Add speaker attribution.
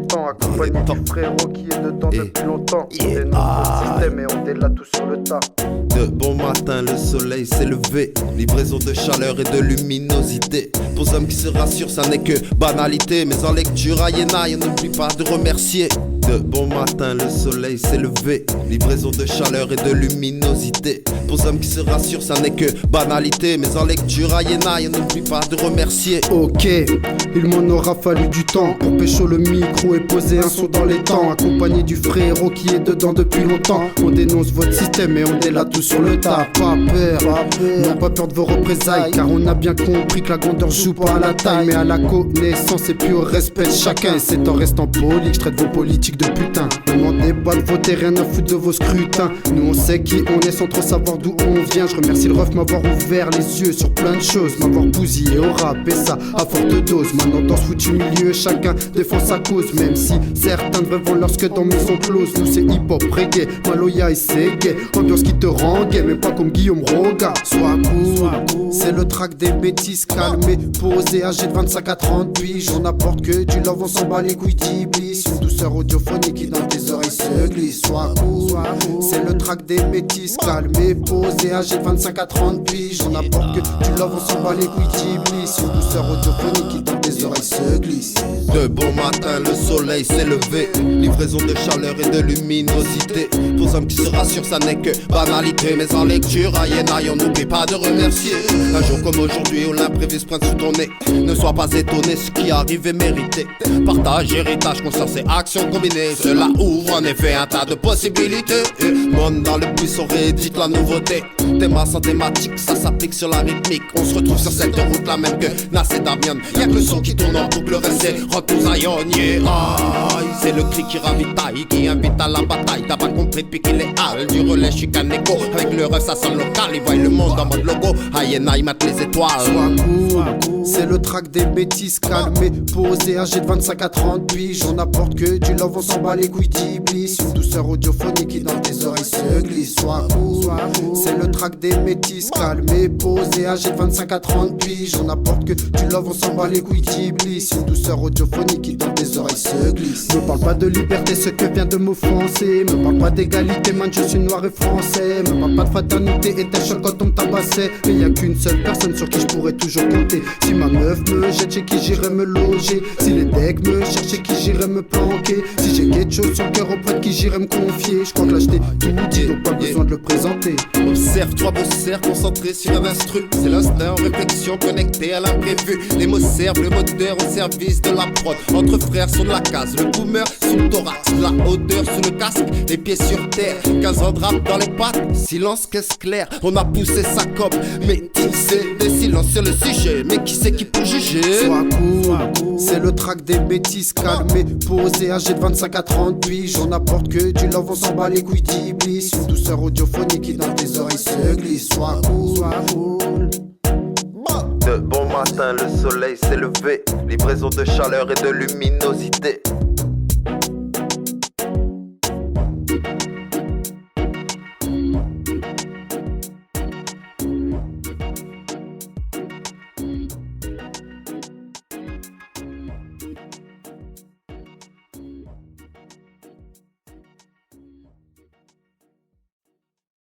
Speaker 1: temps, accompagné du frérot qui est dedans depuis longtemps. On dénonce le système et on délat tout sur le tas.
Speaker 2: De bon matin, le soleil s'est levé. Livraison de chaleur et de luminosité. Pour hommes qui se rassurent, ça n'est que banalité. Mais en lecture, aïe on n'oublie pas de remercier. De bon matin, le soleil s'est levé. Livraison de chaleur et de luminosité. Pour hommes qui se rassurent, ça n'est que banalité. Mais en lecture, aïe on n'oublie pas de remercier.
Speaker 3: Ok, il m'en aura fallu du temps pour pécho le micro et poser un son dans les temps. Accompagné du frérot qui est dedans depuis longtemps. On dénonce votre système et on délat tout sur le tas. Pas peur, non pas peur de vos représailles. Car on a bien compris que la grandeur joue pas à la taille, mais à la connaissance et puis au respect de chacun. Et c'est en restant poli que je traite vos politiques de putain. On en débat de voter, rien à foutre de vos scrutins. Nous on sait qui on est sans trop savoir d'où on vient. Je remercie le ref m'avoir ouvert les yeux sur plein de choses, m'avoir bousillé au rap et ça à forte dose. Maintenant dans ce foutu milieu, chacun défend sa cause. Même si certains devraient vendre lorsque dans maison close. Nous c'est hip-hop, reggae, Maloya et c'est gay. Ambiance qui te rend gay, mais pas comme Guillaume Roga. Sois cool, c'est le track des bêtises. Calmé, posé, âgé de 25 à 30 piges. On apporte que du love, on s'en bat les couilles d'Iblis. Une douceur audiophonique qui dans tes oreilles se glisse. Sois cool, c'est le track des bêtises. Calmé, posé, âgé de 25 à 30 piges. On apporte que du love, on s'en bat les couilles d'Iblis. Une douceur audiophonique qui dans tes oreilles se glisse.
Speaker 2: De bon matin, le soleil s'est levé. Livraison de chaleur et de luminosité. Pour hommes qui se rassurent, ça n'est que banalité. Mais en lecture, aïe on n'oublie pas de remercier. Un jour comme aujourd'hui où l'imprévu se pointe sous ton nez. Ne sois pas étonné, ce qui arrive est mérité. Partage, héritage, conscience et action combinée. Cela ouvre en effet un tas de possibilités. Monde dans le buisson réédite la nouveauté. Théma sans thématique, ça s'applique sur la rythmique. On se retrouve sur cette route la même que Nas et Damian. Y'a que le son qui tourne en boucle, le reste c'est rock nous aïe. C'est le cri qui ravitaille, qui invite à la bataille. T'as pas compris depuis qu'il est hal. Du relais chicane écho. Avec le ref ça sonne local. Ils voient le monde en mode logo. Aïe ils matent les étoiles.
Speaker 3: Sois cool, c'est le track des bêtises. Calmé, posé, âgé de 25 à 30 piges. On apporte que du love, on s'en bat les couilles d'Iblis. Une douceur audiophonique qui dans tes oreilles se glisse. Sois cool, c'est le track des métis. Calmé, posé, âgé de 25 à 30 piges. On apporte que du love, on s'en bat les couilles d'Iblis. Une douceur audiophonique qui dans tes oreilles se glisse. Me parle pas de liberté, ce que vient de m'offenser. Me parle pas d'égalité, man, je suis noir et français. Me parle pas de fraternité et t'es choc quand on me tabassait. Mais y a qu'une seule personne sur qui je pourrais toujours compter. Si ma meuf me jette, chez qui j'irai me loger. Si les decks me cherchent, chez qui j'irai me planquer. Si j'ai quelque chose sur le cœur auprès de qui j'irai me confier. Je crois que là je t'ai tout dit, donc pas besoin de le présenter.
Speaker 2: Observe, trois beaux cerfs concentrés sur un instru. C'est l'instinct en réflexion connecté à l'imprévu. Les mots servent le moteur au service de la prod. Entre frères sur la case, le boomer sous le thorax. La odeur sous le casque, les pieds sur terre. 15 ans de rap dans les pattes, silence caisse claire. On a poussé sa cop, mais c'est des silences sur le sujet. Mais qui c'est qui peut juger?
Speaker 3: Sois cool, c'est le track des bêtises. Calmé, posé, âgé de 25 à 30 piges. On apporte que du love, on s'en bat les couilles d'Iblis. Une douceur audiophonique qui dans tes oreilles se glisse. Sois cool.
Speaker 2: De bon matin, le soleil s'est levé. Livraison de chaleur et de luminosité.